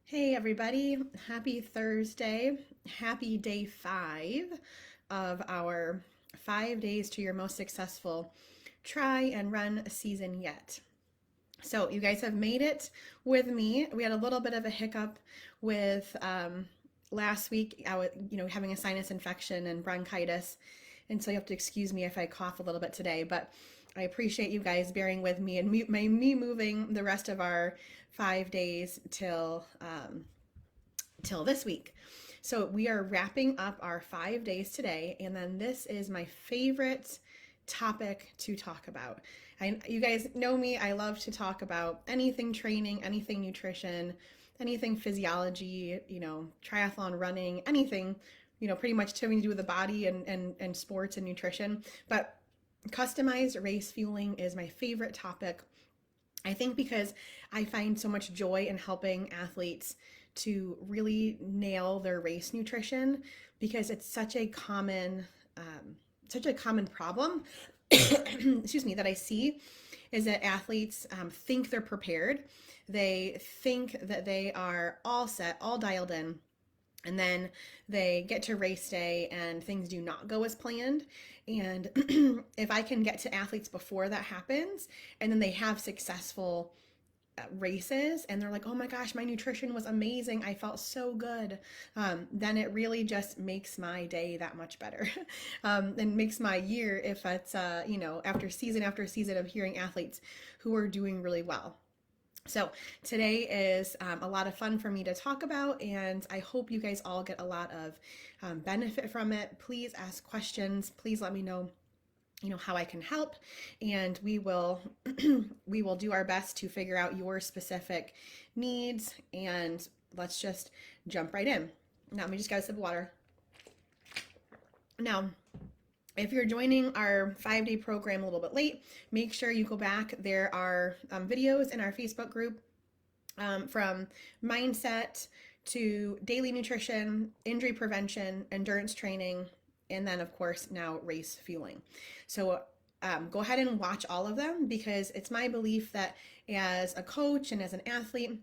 Hey everybody, happy Thursday. Happy day 5 of our 5 days to your most successful try and run season yet. So you guys have made it with me. We had a little bit of a hiccup with last week. I was, having a sinus infection and bronchitis, and so you have to excuse me if I cough a little bit today. But I appreciate you guys bearing with me and me moving the rest of our 5 days till this week. So we are wrapping up our 5 days today, and then this is my favorite topic to talk about. You guys know me, I love to talk about anything training, anything nutrition, anything physiology, triathlon running, anything, pretty much having to do with the body and sports and nutrition. But customized race fueling is my favorite topic. I think because I find so much joy in helping athletes to really nail their race nutrition because it's such a common problem excuse me, that I see is that athletes think they're prepared. They think that they are all set, all dialed in, and then they get to race day and things do not go as planned. And if I can get to athletes before that happens and then they have successful races and they're like, oh my gosh, my nutrition was amazing, I felt so good, then it really just makes my day that much better. And makes my year if it's after season of hearing athletes who are doing really well. So today is a lot of fun for me to talk about, and I hope you guys all get a lot of benefit from it. Please ask questions. Please let me know how I can help, and we will we will do our best to figure out your specific needs. And let's just jump right in. Now, let me just get a sip of water. Now, if you're joining our 5-day program a little bit late, make sure you go back. There are videos in our Facebook group from mindset to daily nutrition, injury prevention, endurance training, and then of course now race fueling. So go ahead and watch all of them, because it's my belief that as a coach and as an athlete,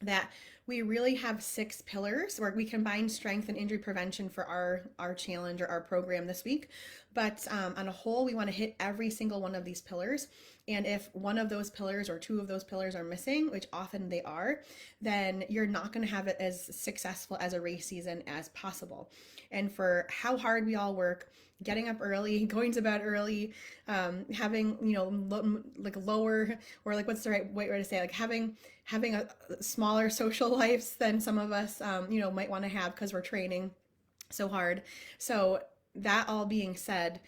that we really have 6 pillars where we combine strength and injury prevention for our challenge or our program this week. But on a whole, we want to hit every single one of these pillars. And if one of those pillars or 2 of those pillars are missing, which often they are, then you're not going to have it as successful as a race season as possible. And for how hard we all work, getting up early, going to bed early, having like lower, or like, what's the right way to say, like having a smaller social lives than some of us might want to have because we're training so hard. So that all being said,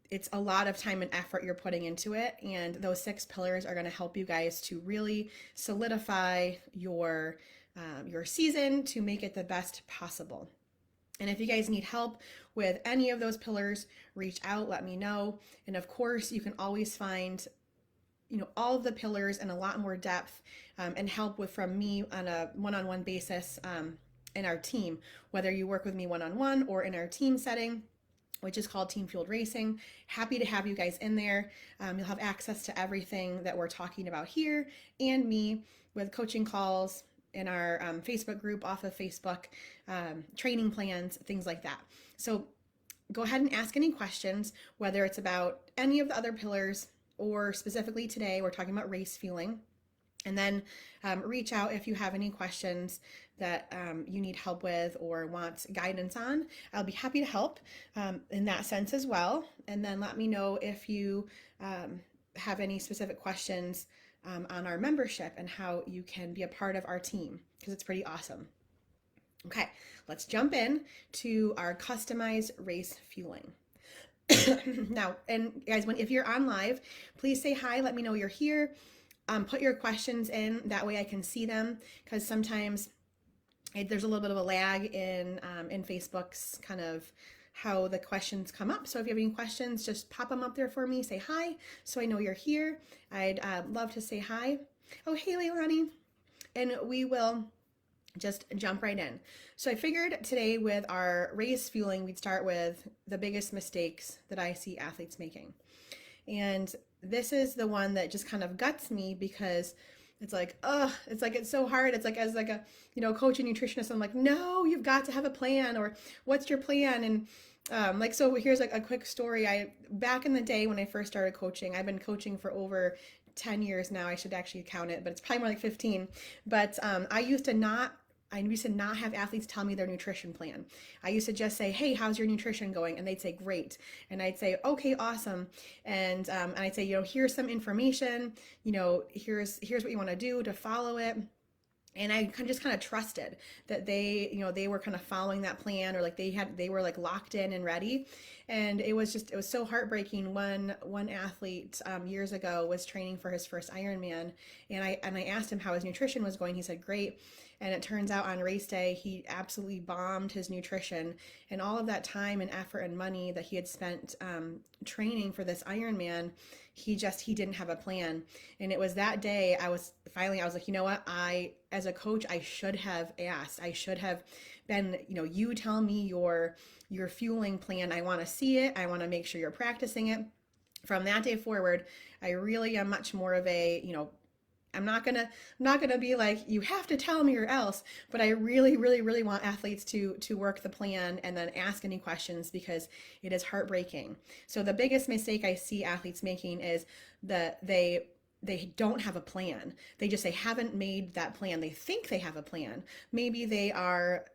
it's a lot of time and effort you're putting into it, and those 6 pillars are going to help you guys to really solidify your season to make it the best possible. And if you guys need help with any of those pillars, reach out, let me know. And of course, you can always find all of the pillars in a lot more depth, and help from me on a one-on-one basis in our team, whether you work with me one-on-one or in our team setting, which is called Team Fueled Racing. Happy to have you guys in there. You'll have access to everything that we're talking about here, and me with coaching calls in our Facebook group off of Facebook, training plans, things like that. So go ahead and ask any questions, whether it's about any of the other pillars or specifically today we're talking about race fueling. And then reach out if you have any questions that you need help with or want guidance on. I'll be happy to help in that sense as well. And then let me know if you have any specific questions on our membership and how you can be a part of our team, because it's pretty awesome. Okay, let's jump in to our customized race fueling. Now, and guys, if you're on live, please say hi, let me know you're here. Put your questions in, that way I can see them, because sometimes there's a little bit of a lag in Facebook's kind of how the questions come up. So if you have any questions, just pop them up there for me, say hi, so I know you're here. I'd love to say hi. Oh, hey, Leilani. And we will just jump right in. So I figured today with our race fueling, we'd start with the biggest mistakes that I see athletes making. And this is the one that just kind of guts me, because It's like, ugh, it's like, it's so hard. It's like, as like a, coach and nutritionist, I'm like, no, you've got to have a plan, or what's your plan? And like, so here's like a quick story. Back in the day when I first started coaching, I've been coaching for over 10 years now. I should actually count it, but it's probably more like 15. But I used to not have athletes tell me their nutrition plan. I used to just say, hey, how's your nutrition going? And they'd say, great. And I'd say, okay, awesome. And I'd say, here's some information, here's what you want to do to follow it. And I just kind of trusted that they were kind of following that plan, or like they were like locked in and ready. And it was so heartbreaking when one athlete years ago was training for his first Ironman, and I asked him how his nutrition was going. He said great. And it turns out on race day, he absolutely bombed his nutrition, and all of that time and effort and money that he had spent training for this Ironman, he didn't have a plan. And it was that day I was like, you know what? As a coach, I should have asked. I should have been, you tell me your fueling plan. I want to see it. I want to make sure you're practicing it. From that day forward, I really am much more of a, I'm not gonna be like, you have to tell me or else. But I really, really, really want athletes to work the plan and then ask any questions, because it is heartbreaking. So the biggest mistake I see athletes making is that they don't have a plan. They haven't made that plan. They think they have a plan. Maybe they are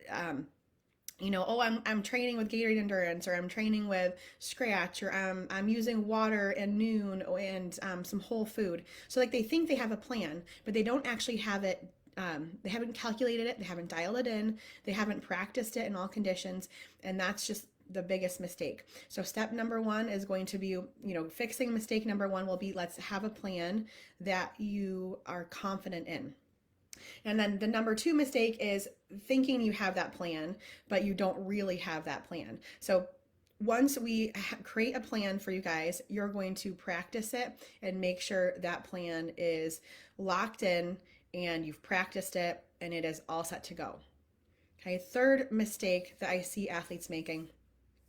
oh, I'm training with Gatorade Endurance, or I'm training with Scratch, or I'm using water and Noon, and some whole food. So like they think they have a plan, but they don't actually have it. They haven't calculated it. They haven't dialed it in. They haven't practiced it in all conditions, and that's just the biggest mistake. So step number one is going to be, fixing mistake number one will be, let's have a plan that you are confident in. And then the number two mistake is thinking you have that plan, but you don't really have that plan. So once we create a plan for you guys, you're going to practice it and make sure that plan is locked in and you've practiced it and it is all set to go. Okay, third mistake that I see athletes making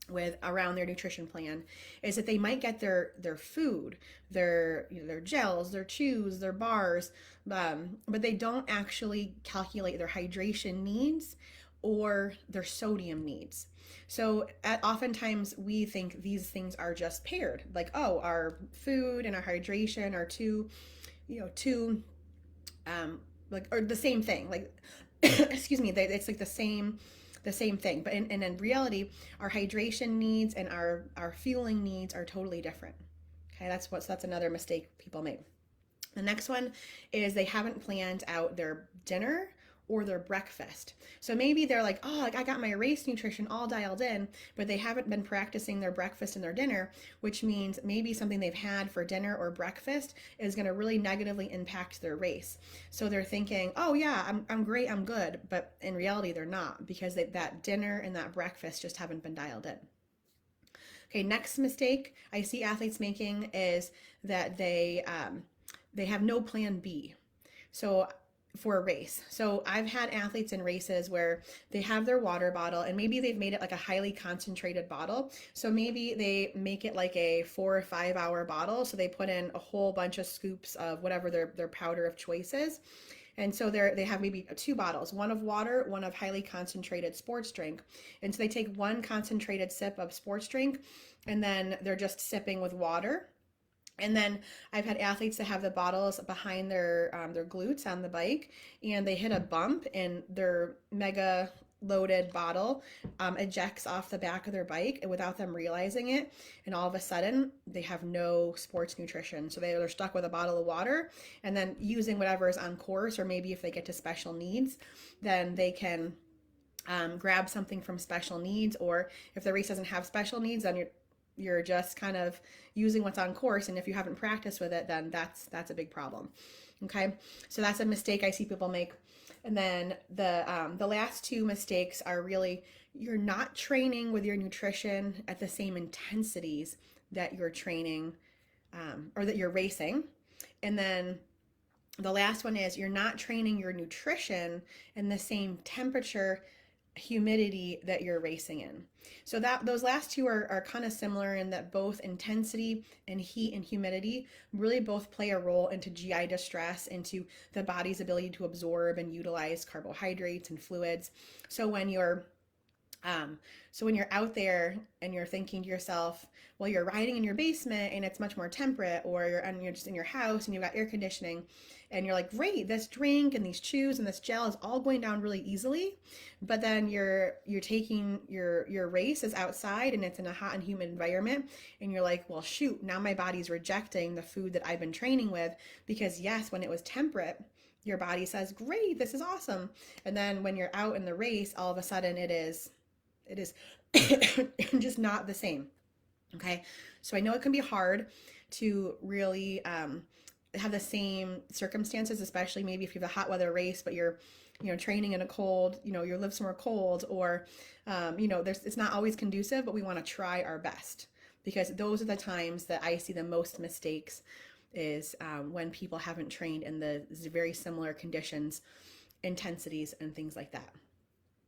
with around their nutrition plan is that they might get their food, their gels, their chews, their bars, but they don't actually calculate their hydration needs or their sodium needs. So oftentimes we think these things are just paired, like, oh, our food and our hydration are two like, or the same thing, like excuse me, it's like the same thing. But in reality, our hydration needs and our fueling needs are totally different. Okay, that's another mistake people make. The next one is they haven't planned out their dinner or their breakfast. So maybe they're like, oh, like I got my race nutrition all dialed in, but they haven't been practicing their breakfast and their dinner, which means maybe something they've had for dinner or breakfast is going to really negatively impact their race. So they're thinking, oh yeah, I'm great, I'm good, but in reality they're not, because that dinner and that breakfast just haven't been dialed in. Okay, next mistake I see athletes making is that they have no plan B. So for a race. So I've had athletes in races where they have their water bottle and maybe they've made it like a highly concentrated bottle. So maybe they make it like a 4 or 5 hour bottle. So they put in a whole bunch of scoops of whatever their powder of choice is. And so they have maybe two bottles, one of water, one of highly concentrated sports drink. And so they take one concentrated sip of sports drink and then they're just sipping with water. And then I've had athletes that have the bottles behind their glutes on the bike, and they hit a bump, and their mega loaded bottle ejects off the back of their bike without them realizing it, and all of a sudden they have no sports nutrition. So they're stuck with a bottle of water, and then using whatever is on course, or maybe if they get to special needs, then they can grab something from special needs, or if the race doesn't have special needs, then you're just kind of using what's on course, and if you haven't practiced with it, then that's a big problem. Okay, so that's a mistake I see people make. And then the last two mistakes are really, you're not training with your nutrition at the same intensities that you're training or that you're racing. And then the last one is you're not training your nutrition in the same temperature humidity that you're racing in. So that those last two are kind of similar in that both intensity and heat and humidity really both play a role into GI distress, into the body's ability to absorb and utilize carbohydrates and fluids. So when you're um, so when you're out there and you're thinking to yourself, well, you're riding in your basement and it's much more temperate, or you're just in your house and you've got air conditioning, and you're like, great, this drink and these chews and this gel is all going down really easily, but then you're taking your race is outside and it's in a hot and humid environment, and you're like, well, shoot, now my body's rejecting the food that I've been training with, because yes, when it was temperate, your body says, great, this is awesome, and then when you're out in the race, all of a sudden it is just not the same. Okay. So I know it can be hard to really have the same circumstances, especially maybe if you have a hot weather race, but you're, training in a cold, you live somewhere cold, or, it's not always conducive, but we want to try our best, because those are the times that I see the most mistakes is when people haven't trained in the very similar conditions, intensities, and things like that.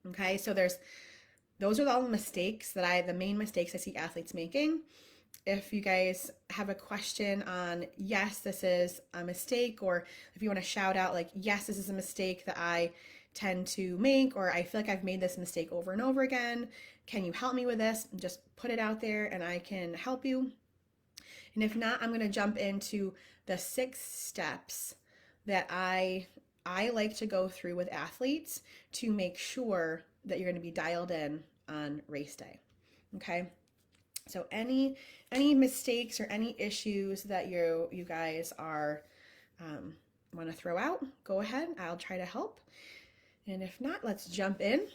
Okay. So those are all the mistakes the main mistakes I see athletes making. If you guys have a question on, yes, this is a mistake, or if you want to shout out like, yes, this is a mistake that I tend to make, or I feel like I've made this mistake over and over again, can you help me with this? Just put it out there and I can help you. And if not, I'm going to jump into the 6 steps that I like to go through with athletes to make sure that you're going to be dialed in on race day. Okay? So any mistakes or any issues that you guys are want to throw out, go ahead. I'll try to help. And if not, let's jump in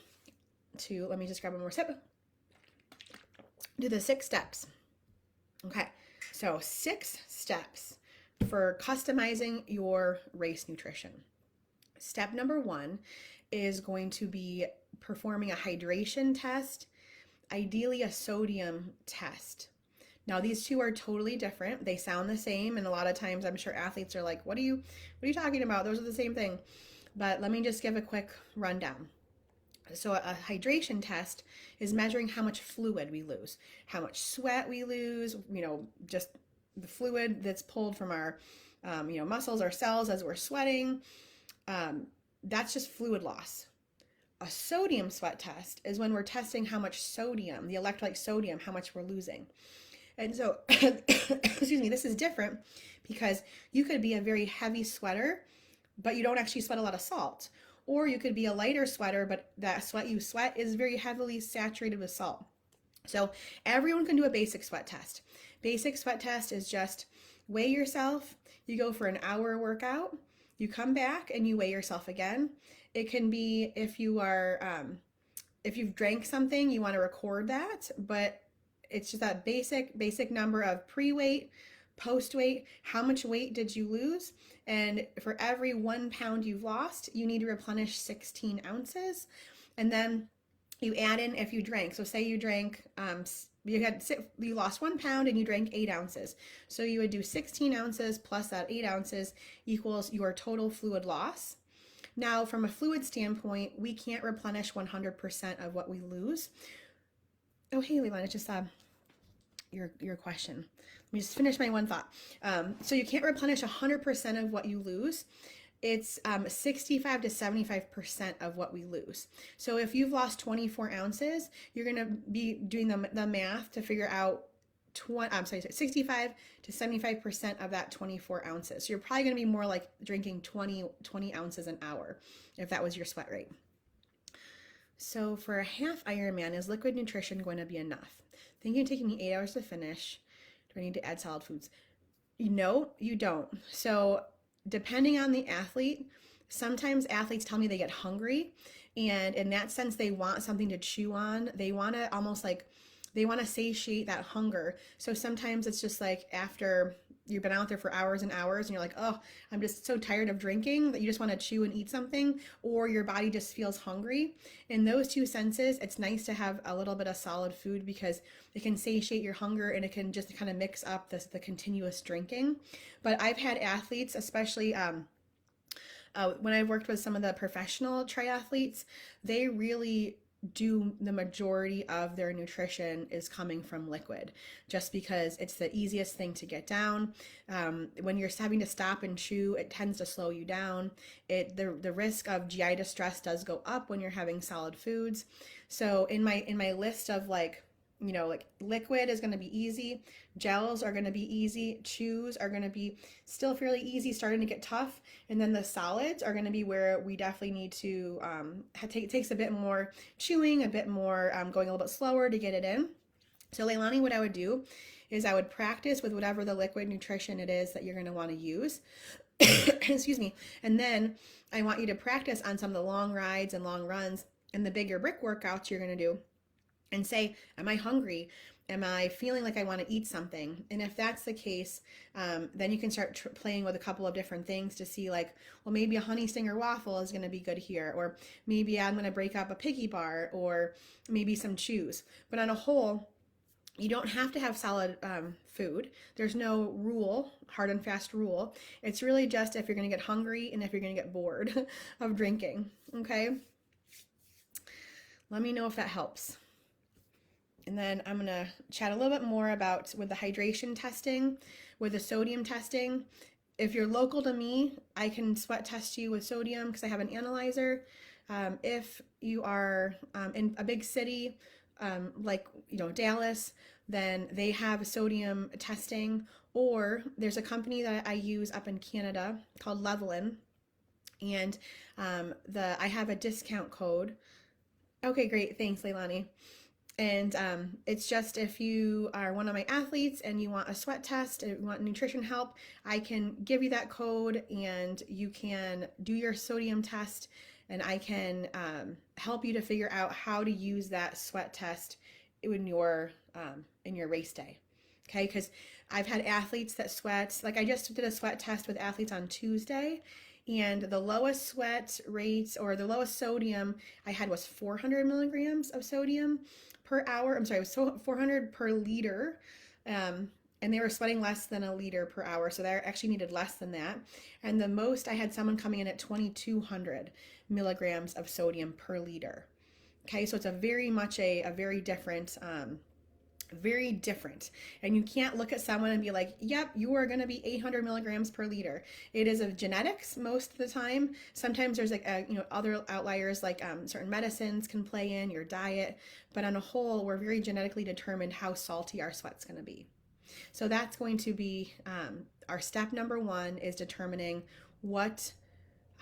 to, let me just grab one more sip. Do the 6 steps. Okay. So 6 steps for customizing your race nutrition. Step number 1 is going to be performing a hydration test, ideally a sodium test. Now these two are totally different. They sound the same, and a lot of times I'm sure athletes are like, what are you talking about? Those are the same thing. But let me just give a quick rundown. So a hydration test is measuring how much fluid we lose, how much sweat we lose, just the fluid that's pulled from our muscles, our cells as we're sweating. That's just fluid loss. A sodium sweat test is when we're testing how much sodium, the electrolyte sodium, how much we're losing. And so, excuse me, this is different because you could be a very heavy sweater, but you don't actually sweat a lot of salt. Or you could be a lighter sweater, but that sweat you sweat is very heavily saturated with salt. So everyone can do a basic sweat test. Basic sweat test is just weigh yourself. You go for an hour workout. You come back and you weigh yourself again. It can be if you've drank something, you want to record that, but it's just that basic number of pre-weight, post-weight, how much weight did you lose? And for every 1 pound you've lost, you need to replenish 16 ounces. And then you add in if you drank. So say you drank, you lost 1 pound and you drank 8 ounces. So you would do 16 ounces plus that 8 ounces equals your total fluid loss. Now, from a fluid standpoint, we can't replenish 100% of what we lose. Oh, hey, Leland, I just saw your question. Let me just finish my one thought. So you can't replenish 100% of what you lose. It's 65 to 75% of what we lose. So if you've lost 24 ounces, you're going to be doing the math to figure out 65 to 75% of that 24 ounces. So you're probably going to be more like drinking 20 ounces an hour if that was your sweat rate. So for a half Ironman, is liquid nutrition going to be enough? Thinking taking me 8 hours to finish. Do I need to add solid foods? No, you don't. So depending on the athlete, sometimes athletes tell me they get hungry, and in that sense, they want something to chew on. They want to they want to satiate that hunger. So sometimes it's just like after you've been out there for hours and hours and you're like, oh, I'm just so tired of drinking, that you just want to chew and eat something, or your body just feels hungry. In those two senses, it's nice to have a little bit of solid food because it can satiate your hunger and it can just kind of mix up the continuous drinking. But I've had athletes, especially when I've worked with some of the professional triathletes, they really do the majority of their nutrition is coming from liquid, just because it's the easiest thing to get down. When you're having to stop and chew, it tends to slow you down. The risk of GI distress does go up when you're having solid foods. So in my list of like, like liquid is going to be easy, gels are going to be easy, chews are going to be still fairly easy, starting to get tough, and then the solids are going to be where we definitely need to it takes a bit more chewing, a bit more going a little bit slower to get it in. So Leilani, what I would do is I would practice with whatever the liquid nutrition it is that you're going to want to use. Excuse me. And then I want you to practice on some of the long rides and long runs and the bigger brick workouts you're going to do, and say, am I hungry? Am I feeling like I want to eat something? And if that's the case, then you can start playing with a couple of different things to see like, well, maybe a honey stinger waffle is going to be good here, or maybe I'm going to break up a piggy bar, or maybe some chews. But on a whole, you don't have to have solid food. There's no rule, hard and fast rule. It's really just if you're going to get hungry and if you're going to get bored of drinking. Okay? Let me know if that helps. And then I'm going to chat a little bit more about with the hydration testing, with the sodium testing. If you're local to me, I can sweat test you with sodium because I have an analyzer. If you are in a big city like Dallas, then they have sodium testing. Or there's a company that I use up in Canada called Levelin, and I have a discount code. Okay, great. Thanks, Leilani. And it's just if you are one of my athletes and you want a sweat test and you want nutrition help, I can give you that code and you can do your sodium test, and I can help you to figure out how to use that sweat test in your race day. Okay, because I've had athletes that sweat, like I just did a sweat test with athletes on Tuesday, and the lowest sweat rates or the lowest sodium I had was 400 milligrams of sodium per hour. I'm sorry, it was 400 per liter. And they were sweating less than a liter per hour. So they actually needed less than that. And the most, I had someone coming in at 2,200 milligrams of sodium per liter. Okay, so it's a very different, very different. And you can't look at someone and be like, yep, you are going to be 800 milligrams per liter. It is of genetics most of the time. Sometimes there's like other outliers, like certain medicines can play in, your diet, but on a whole, we're very genetically determined how salty our sweat's going to be. So that's going to be our step number one, is determining what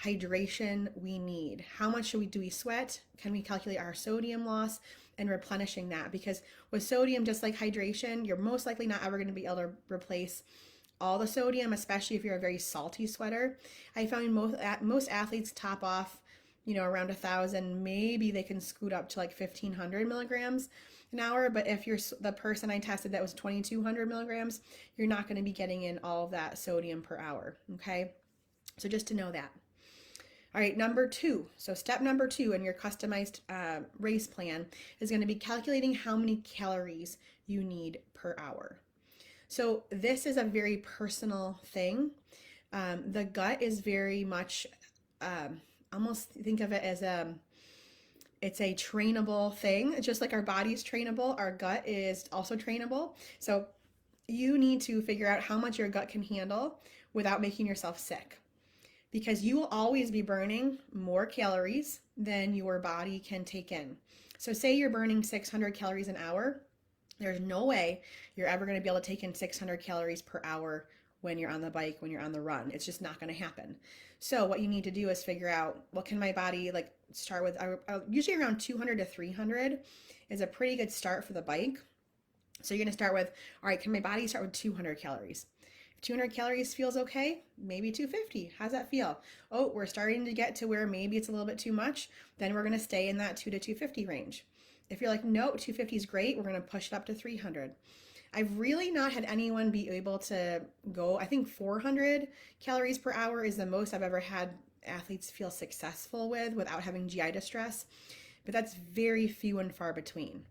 hydration we need. How much do we sweat? Can we calculate our sodium loss and replenishing that? Because with sodium, just like hydration, you're most likely not ever going to be able to replace all the sodium, especially if you're a very salty sweater. I found most athletes top off, around 1,000. Maybe they can scoot up to like 1,500 milligrams an hour. But if you're the person I tested that was 2,200 milligrams, you're not going to be getting in all of that sodium per hour. Okay, so just to know that. All right, number two. So step number two in your customized race plan is going to be calculating how many calories you need per hour. So this is a very personal thing. The gut is very much, almost think of it as it's a trainable thing. Just like our body's trainable, our gut is also trainable. So you need to figure out how much your gut can handle without making yourself sick, because you will always be burning more calories than your body can take in. So say you're burning 600 calories an hour. There's no way you're ever going to be able to take in 600 calories per hour when you're on the bike, when you're on the run. It's just not going to happen. So what you need to do is figure out, what can my body start with? Usually around 200 to 300 is a pretty good start for the bike. So you're going to start with, all right, can my body start with 200 calories? 200 calories feels okay, maybe 250. How's that feel? Oh, we're starting to get to where maybe it's a little bit too much. Then we're going to stay in that 2 to 250 range. If you're like, no, 250 is great, we're going to push it up to 300. I've really not had anyone be able to go, I think 400 calories per hour is the most I've ever had athletes feel successful with without having GI distress, but that's very few and far between.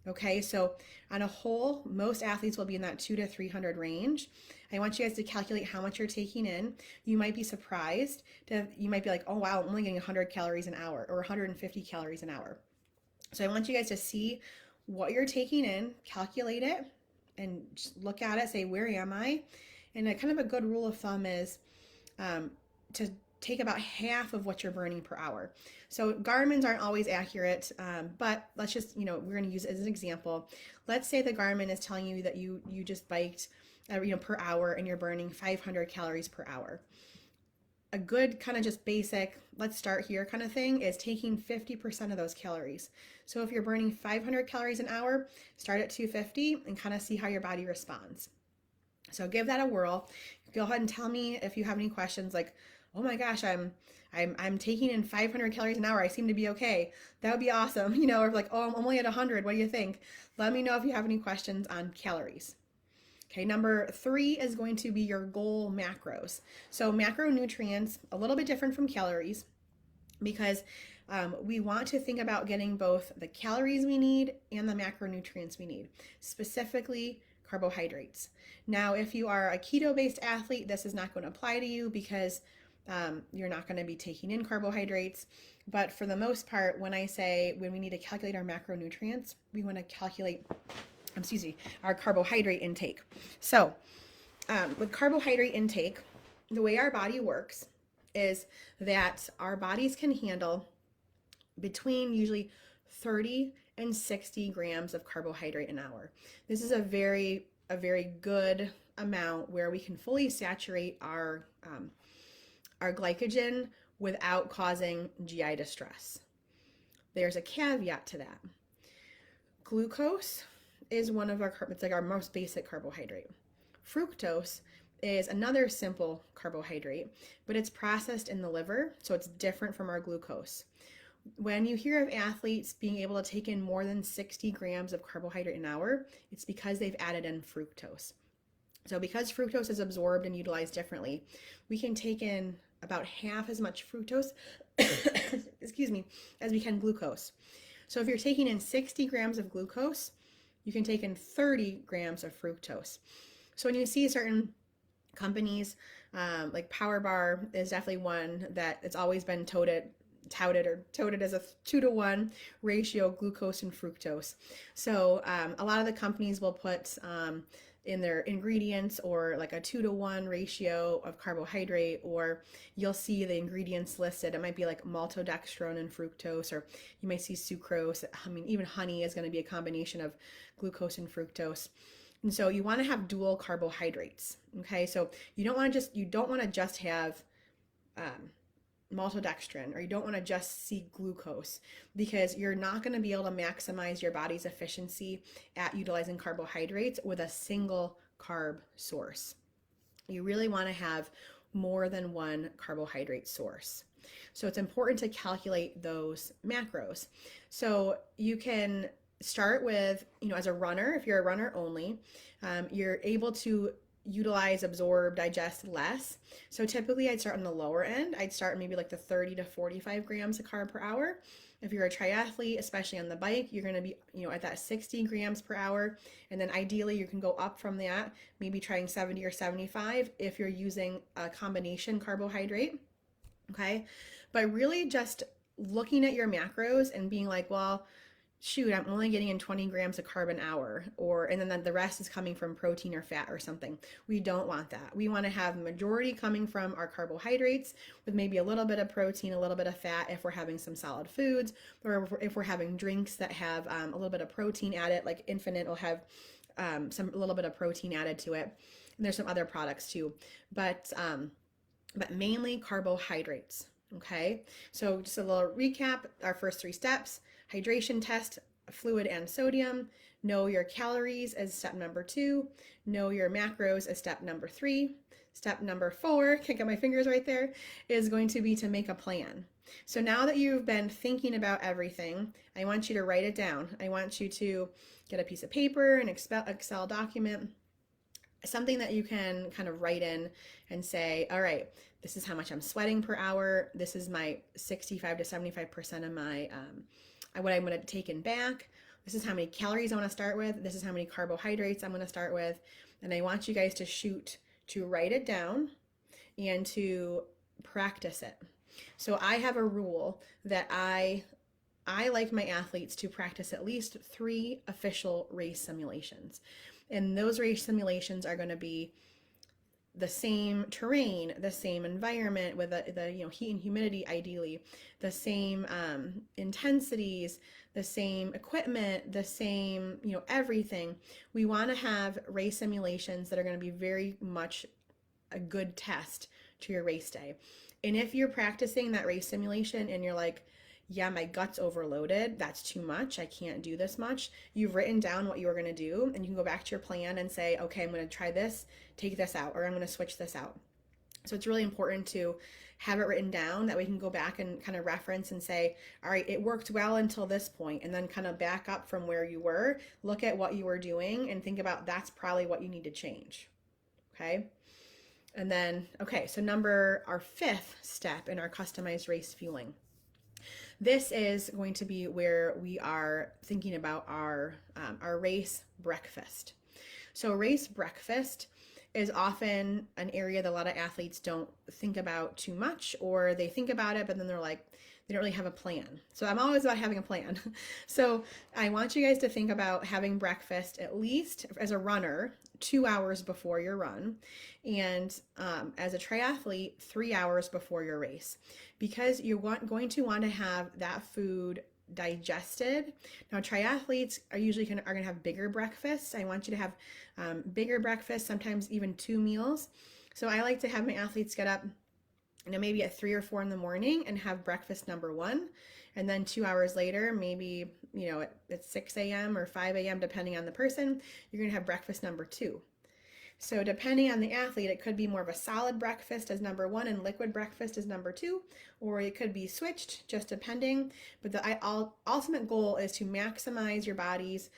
Okay, so on a whole, most athletes will be in that 2 to 300 range. I want you guys to calculate how much you're taking in. You might be surprised. You might be like, oh wow, I'm only getting 100 calories an hour or 150 calories an hour. So I want you guys to see what you're taking in, calculate it, and just look at it, say, where am I? And a kind of a good rule of thumb is to take about half of what you're burning per hour. So Garmin's aren't always accurate, but let's just, we're going to use it as an example. Let's say the Garmin is telling you that you just biked, per hour, and you're burning 500 calories per hour. A good kind of just basic, let's start here kind of thing is taking 50% of those calories. So if you're burning 500 calories an hour, start at 250 and kind of see how your body responds. So give that a whirl. Go ahead and tell me if you have any questions like, oh my gosh, I'm taking in 500 calories an hour. I seem to be okay. That would be awesome. Or like, oh, I'm only at 100. What do you think? Let me know if you have any questions on calories. Okay, number 3 is going to be your goal macros. So macronutrients, a little bit different from calories because we want to think about getting both the calories we need and the macronutrients we need, specifically carbohydrates. Now, if you are a keto-based athlete, this is not going to apply to you because you're not going to be taking in carbohydrates. But for the most part, when we need to calculate our macronutrients, we want to calculate our carbohydrate intake. So with carbohydrate intake, the way our body works is that our bodies can handle between usually 30 and 60 grams of carbohydrate an hour. This is a very good amount where we can fully saturate our glycogen without causing GI distress. There's a caveat to that. Glucose is one of it's like our most basic carbohydrate. Fructose is another simple carbohydrate, but it's processed in the liver, so it's different from our glucose. When you hear of athletes being able to take in more than 60 grams of carbohydrate an hour, it's because they've added in fructose. So because fructose is absorbed and utilized differently, we can take in about half as much fructose, as we can glucose. So if you're taking in 60 grams of glucose, you can take in 30 grams of fructose. So when you see certain companies, like Power Bar is definitely one that it's always been touted as a 2-to-1 ratio glucose and fructose. So a lot of the companies will put in their ingredients or like a 2-to-1 ratio of carbohydrate, or you'll see the ingredients listed. It might be like maltodextrin and fructose, or you might see sucrose. I mean, even honey is going to be a combination of glucose and fructose. And so you want to have dual carbohydrates. Okay, so you don't want to just have maltodextrin, or you don't want to just see glucose, because you're not going to be able to maximize your body's efficiency at utilizing carbohydrates with a single carb source. You really want to have more than one carbohydrate source. So it's important to calculate those macros. So you can start with, as a runner, if you're a runner only, you're able to utilize, absorb, digest less. So typically I'd start on the lower end. I'd start maybe like the 30 to 45 grams of carb per hour. If you're a triathlete, especially on the bike, you're going to be, at that 60 grams per hour. And then ideally you can go up from that, maybe trying 70 or 75 if you're using a combination carbohydrate. Okay. But really just looking at your macros and being like, well, shoot, I'm only getting in 20 grams of carb an hour, and then the rest is coming from protein or fat or something. We don't want that. We want to have the majority coming from our carbohydrates with maybe a little bit of protein, a little bit of fat if we're having some solid foods, or if we're having drinks that have a little bit of protein added, like Infinite will have a little bit of protein added to it. And there's some other products too, but mainly carbohydrates. Okay, so just a little recap, our first 3 steps: hydration test, fluid and sodium, know your calories as step number 2, know your macros as step number 3. Step number 4, can't get my fingers right there, is going to be to make a plan. So now that you've been thinking about everything, I want you to write it down. I want you to get a piece of paper, an Excel document, something that you can kind of write in and say, all right, this is how much I'm sweating per hour. This is my 65 to 75% of my what I'm going to take in back. This is how many calories I want to start with. This is how many carbohydrates I'm going to start with. And I want you guys to shoot to write it down and to practice it. So I have a rule that I I like my athletes to practice at least 3 official race simulations. And those race simulations are going to be the same terrain, the same environment with the heat and humidity, ideally, the same intensities, the same equipment, the same everything. We want to have race simulations that are going to be very much a good test to your race day. And if you're practicing that race simulation and you're like, yeah, my gut's overloaded, that's too much, I can't do this much, you've written down what you were going to do, and you can go back to your plan and say, okay, I'm going to try this, take this out, or I'm going to switch this out. So it's really important to have it written down that we can go back and kind of reference and say, all right, it worked well until this point, and then kind of back up from where you were, look at what you were doing, and think about that's probably what you need to change. Okay? And then, okay, so our 5th step in our customized race fueling. This is going to be where we are thinking about our race breakfast. So race breakfast is often an area that a lot of athletes don't think about too much, or they think about it, but then they're like, they don't really have a plan. So I'm always about having a plan. So I want you guys to think about having breakfast at least as a runner 2 hours before your run, and as a triathlete 3 hours before your race, because you're going to want to have that food digested. Now triathletes are usually going to have bigger breakfasts. I want you to have bigger breakfasts, sometimes even 2 meals. So I like to have my athletes get up maybe at 3 or 4 in the morning and have breakfast number 1. And then 2 hours later, maybe, at 6 a.m. or 5 a.m., depending on the person, you're going to have breakfast number 2. So depending on the athlete, it could be more of a solid breakfast as number 1 and liquid breakfast as number 2, or it could be switched, just depending. But the ultimate goal is to maximize your body's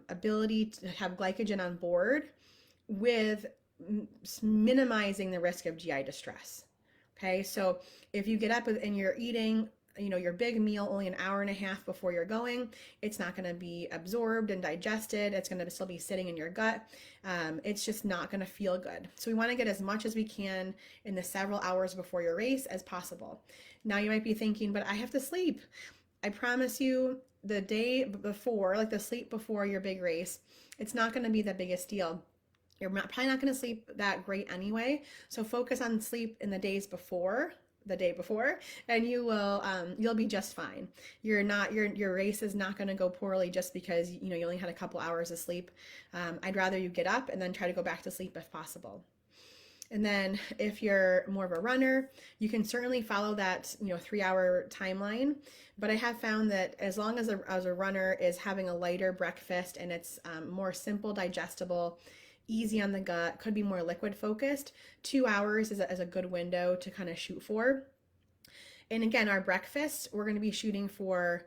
ability to have glycogen on board with minimizing the risk of GI distress. Okay, so if you get up and you're eating, your big meal only an hour and a half before you're going, it's not going to be absorbed and digested. It's going to still be sitting in your gut. It's just not going to feel good. So we want to get as much as we can in the several hours before your race as possible. Now you might be thinking, but I have to sleep. I promise you, the day before, like the sleep before your big race, it's not going to be the biggest deal. You're probably not going to sleep that great anyway. So focus on sleep in the day before, and you'll be just fine. Your race is not going to go poorly just because you only had a couple hours of sleep. I'd rather you get up and then try to go back to sleep if possible. And then if you're more of a runner, you can certainly follow that 3-hour timeline. But I have found that as long as a runner is having a lighter breakfast and it's more simple, digestible, easy on the gut, could be more liquid focused, 2 hours is a good window to kind of shoot for. And again, our breakfast, we're going to be shooting for,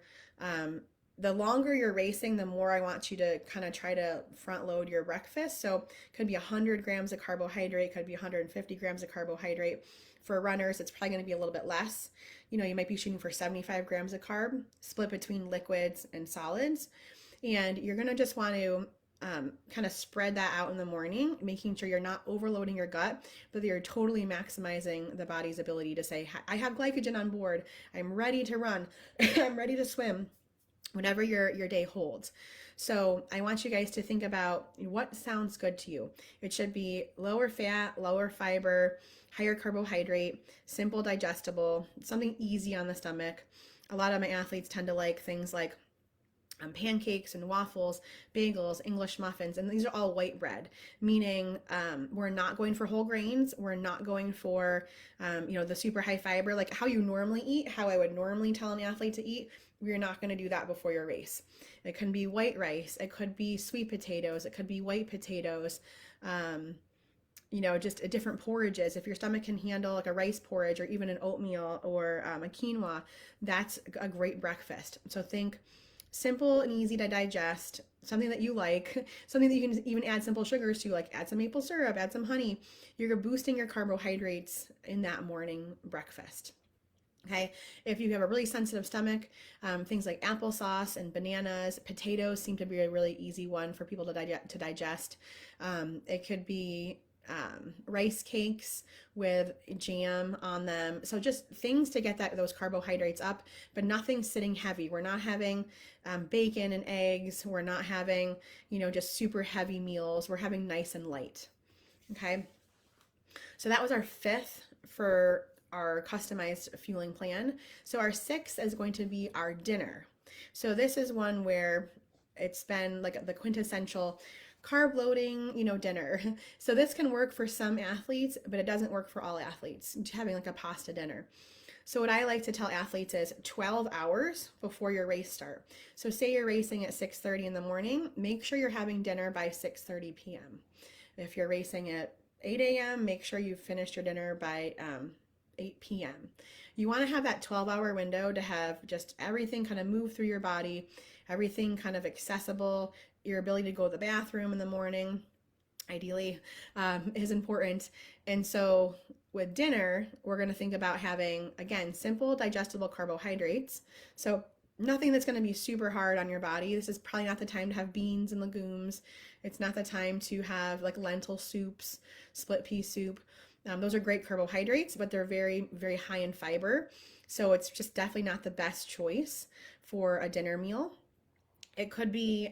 the longer you're racing, the more I want you to kind of try to front load your breakfast. So it could be 100 grams of carbohydrate, could be 150 grams of carbohydrate. For runners, it's probably going to be a little bit less. You might be shooting for 75 grams of carb, split between liquids and solids. And you're going to just want to kind of spread that out in the morning, making sure you're not overloading your gut, but you're totally maximizing the body's ability to say, I have glycogen on board, I'm ready to run, I'm ready to swim, whatever your day holds. So I want you guys to think about what sounds good to you. It should be lower fat, lower fiber, higher carbohydrate, simple digestible, something easy on the stomach. A lot of my athletes tend to like things like pancakes and waffles, bagels, English muffins, and these are all white bread, meaning we're not going for whole grains. We're not going for, the super high fiber, like how you normally eat, how I would normally tell an athlete to eat. We're not going to do that before your race. It can be white rice. It could be sweet potatoes. It could be white potatoes. Just different porridges. If your stomach can handle like a rice porridge or even an oatmeal or a quinoa, that's a great breakfast. So think simple and easy to digest, something that you like, something that you can even add simple sugars to, like add some maple syrup, add some honey. You're boosting your carbohydrates in that morning breakfast. Okay, if you have a really sensitive stomach, things like applesauce and bananas, potatoes seem to be a really easy one for people to digest. It could be rice cakes with jam on them. So just things to get those carbohydrates up, but nothing sitting heavy. We're not having bacon and eggs. We're not having, just super heavy meals. We're having nice and light. Okay. So that was our fifth for our customized fueling plan. So our sixth is going to be our dinner. So this is one where it's been like the quintessential carb loading, dinner. So this can work for some athletes, but it doesn't work for all athletes, having like a pasta dinner. So what I like to tell athletes is 12 hours before your race start. So say you're racing at 6:30 in the morning, make sure you're having dinner by 6:30 p.m. If you're racing at 8 a.m., make sure you've finished your dinner by 8 p.m. You want to have that 12-hour window to have just everything kind of move through your body, everything kind of accessible. Your ability to go to the bathroom in the morning, ideally, is important. And so with dinner, we're going to think about having, again, simple digestible carbohydrates. So nothing that's going to be super hard on your body. This is probably not the time to have beans and legumes. It's not the time to have like lentil soups, split pea soup. Those are great carbohydrates, but they're very, very high in fiber. So it's just definitely not the best choice for a dinner meal. It could be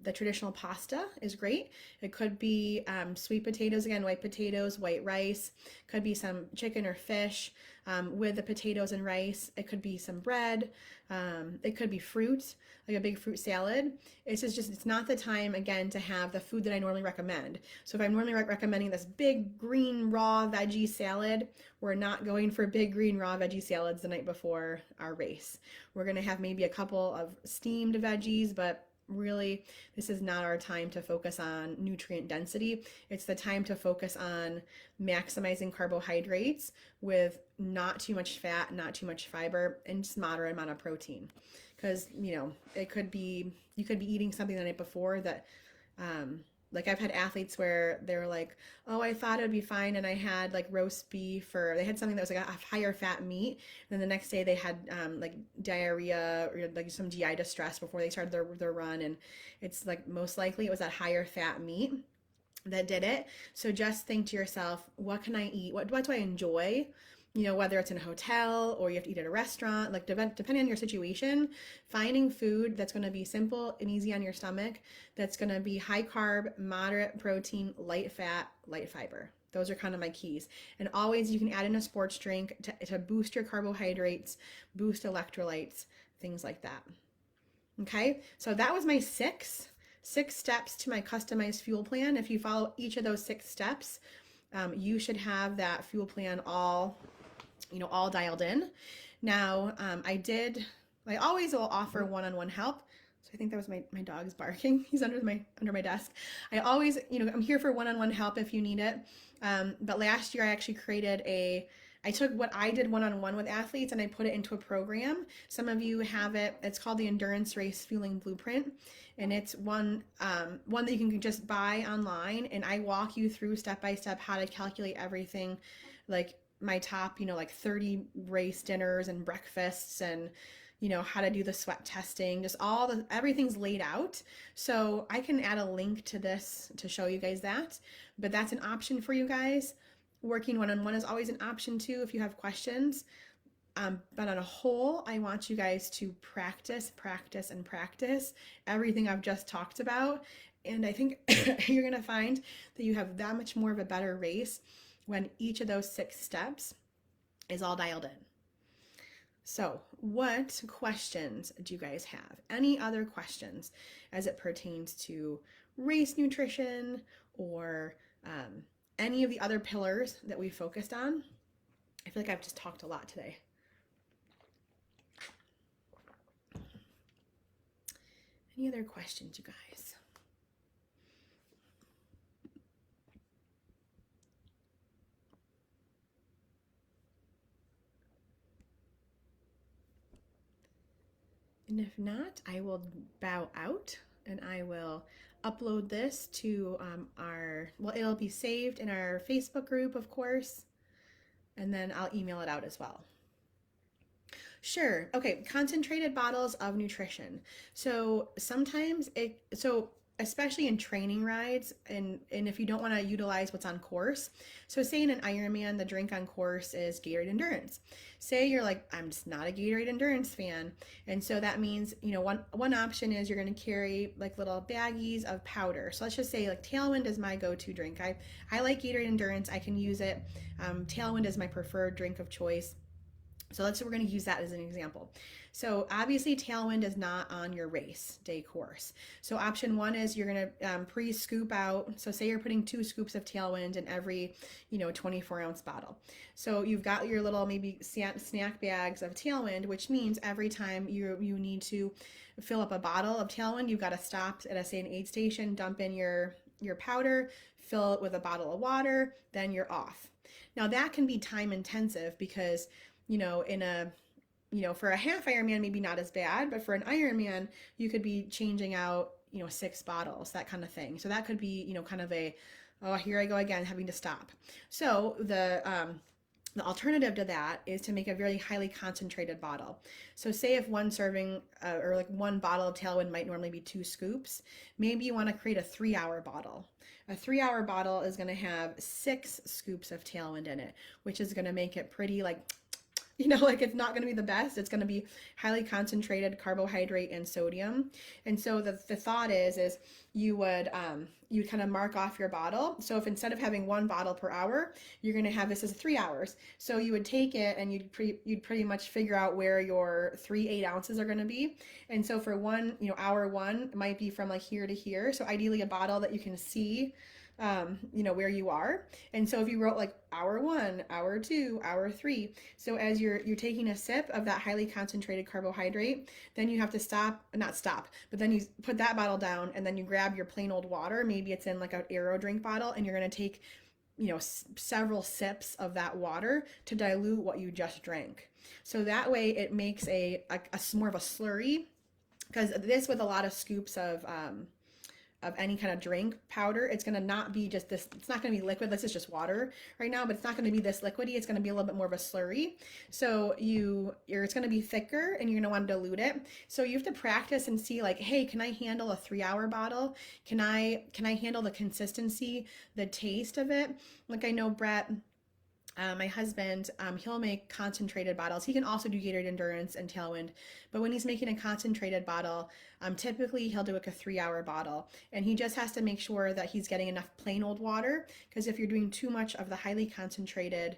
the traditional pasta is great. It could be sweet potatoes, again, white potatoes, white rice. Could be some chicken or fish with the potatoes and rice. It could be some bread. It could be fruit, like a big fruit salad. It's not the time, again, to have the food that I normally recommend. So if I'm normally recommending this big green raw veggie salad, we're not going for big green raw veggie salads the night before our race. We're going to have maybe a couple of steamed veggies, but really this is not our time to focus on nutrient density. It's the time to focus on maximizing carbohydrates with not too much fat, not too much fiber, and just moderate amount of protein. Because it could be, you could be eating something the night before that like I've had athletes where they were like, oh, I thought it'd be fine, and I had like roast beef, or they had something that was like a higher fat meat, and then the next day they had like diarrhea or like some GI distress before they started their run, and it's like most likely it was that higher fat meat that did it. So just think to yourself, what can I eat? What do I enjoy? Whether it's in a hotel or you have to eat at a restaurant, like depending on your situation, finding food that's going to be simple and easy on your stomach, that's going to be high carb, moderate protein, light fat, light fiber. Those are kind of my keys. And always you can add in a sports drink to boost your carbohydrates, boost electrolytes, things like that. Okay, so that was my six steps to my customized fuel plan. If you follow each of those 6 steps, you should have that fuel plan all dialed in. Now, I always will offer one-on-one help. So I think that was my dog's barking. He's under my desk. I always, I'm here for one-on-one help if you need it. But last year I actually I took what I did one-on-one with athletes and I put it into a program. Some of you have it. It's called the Endurance Race Fueling Blueprint. And it's one that you can just buy online. And I walk you through step by step how to calculate everything, like my top, like 30 race dinners and breakfasts, and how to do the sweat testing, just everything's laid out. So I can add a link to this to show you guys that, but that's an option for you guys. Working one-on-one is always an option too if you have questions. But on a whole, I want you guys to practice everything I've just talked about. And I think you're going to find that you have that much more of a better race when each of those 6 steps is all dialed in. So what questions do you guys have? Any other questions as it pertains to race nutrition or any of the other pillars that we focused on? I feel like I've just talked a lot today. Any other questions, you guys? And if not, I will bow out and I will upload this to it'll be saved in our Facebook group, of course, and then I'll email it out as well. Sure. Okay. Concentrated bottles of nutrition. So sometimes especially in training rides, and if you don't want to utilize what's on course. So say in an Ironman, the drink on course is Gatorade Endurance. Say you're like, I'm just not a Gatorade Endurance fan. And so that means, one option is you're going to carry like little baggies of powder. So let's just say like Tailwind is my go-to drink. I like Gatorade Endurance. I can use it. Tailwind is my preferred drink of choice. So we're going to use that as an example. So obviously Tailwind is not on your race day course. So option one is you're going to pre-scoop out. So say you're putting 2 scoops of Tailwind in every, 24-ounce bottle. So you've got your little maybe snack bags of Tailwind, which means every time you need to fill up a bottle of Tailwind, you've got to stop at an aid station, dump in your powder, fill it with a bottle of water, then you're off. Now that can be time intensive because for a half Ironman, maybe not as bad, but for an Ironman, you could be changing out, 6 bottles, that kind of thing. So that could be, kind of oh, here I go again, having to stop. So the alternative to that is to make a very highly concentrated bottle. So say if one serving or like one bottle of Tailwind might normally be 2 scoops, maybe you want to create a 3-hour bottle. A 3-hour bottle is going to have 6 scoops of Tailwind in it, which is going to make it pretty like like it's not going to be the best. It's going to be highly concentrated carbohydrate and sodium. And so the thought is you would kind of mark off your bottle. So if instead of having 1 bottle per hour, you're going to have this as 3 hours. So you would take it and you'd pretty much figure out where your 3 8-ounces are going to be. And so for hour 1, it might be from like here to here. So ideally a bottle that you can see where you are. And so if you wrote like hour 1, hour 2, hour 3, so as you're taking a sip of that highly concentrated carbohydrate, then you have to not stop, but then you put that bottle down and then you grab your plain old water. Maybe it's in like an Aero drink bottle, and you're going to take, several sips of that water to dilute what you just drank. So that way it makes a more of a slurry, because this with a lot of scoops of any kind of drink powder, it's going to not be just this, it's not going to be liquid. This is just water right now, but it's not going to be this liquidy. It's going to be a little bit more of a slurry. So it's going to be thicker and you're going to want to dilute it. So you have to practice and see like, hey, can I handle a 3-hour bottle? Can I handle the consistency, the taste of it? Like I know Brett, my husband, he'll make concentrated bottles. He can also do Gatorade Endurance and Tailwind, but when he's making a concentrated bottle, typically he'll do like a 3-hour bottle, and he just has to make sure that he's getting enough plain old water, because if you're doing too much of the highly concentrated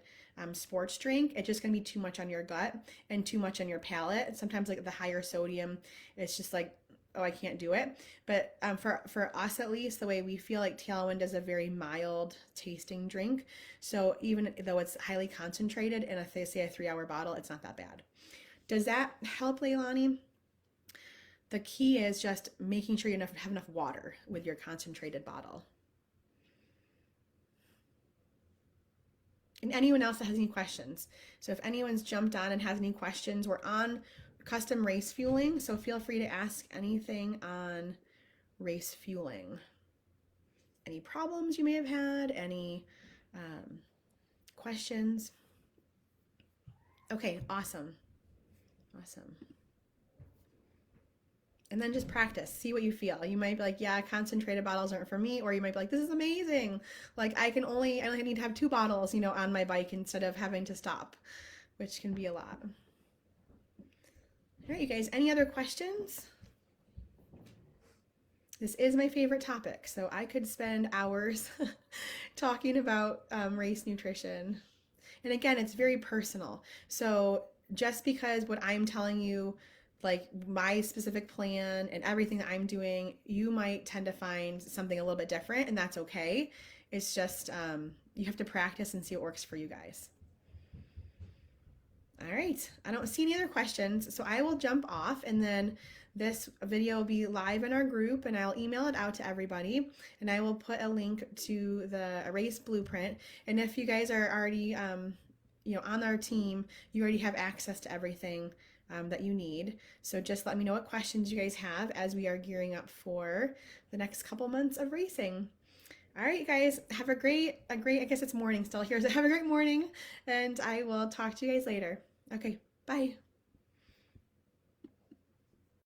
sports drink, it's just going to be too much on your gut and too much on your palate. Sometimes like the higher sodium, it's just like, oh, I can't do it. But for us, at least, the way we feel, like Tailwind is a very mild tasting drink. So even though it's highly concentrated in say a 3-hour bottle, it's not that bad. Does that help, Leilani? The key is just making sure you have enough water with your concentrated bottle. And anyone else that has any questions. So if anyone's jumped on and has any questions, we're on custom race fueling, so feel free to ask anything on race fueling. Any problems you may have had, any questions? Okay, awesome. And then just practice, see what you feel. You might be like, yeah, concentrated bottles aren't for me, or you might be like, this is amazing. Like I only need to have 2 bottles, on my bike instead of having to stop, which can be a lot. All right, you guys, any other questions? This is my favorite topic, so I could spend hours talking about race nutrition. And again, it's very personal. So just because what I'm telling you, like my specific plan and everything that I'm doing, you might tend to find something a little bit different, and that's okay. It's just you have to practice and see what works for you guys. All right, I don't see any other questions, so I will jump off, and then this video will be live in our group, and I'll email it out to everybody, and I will put a link to the race blueprint. And if you guys are already on our team, you already have access to everything that you need. So just let me know what questions you guys have as we are gearing up for the next couple months of racing. All right, guys, have a great, I guess it's morning still here, so have a great morning, and I will talk to you guys later. Okay, bye.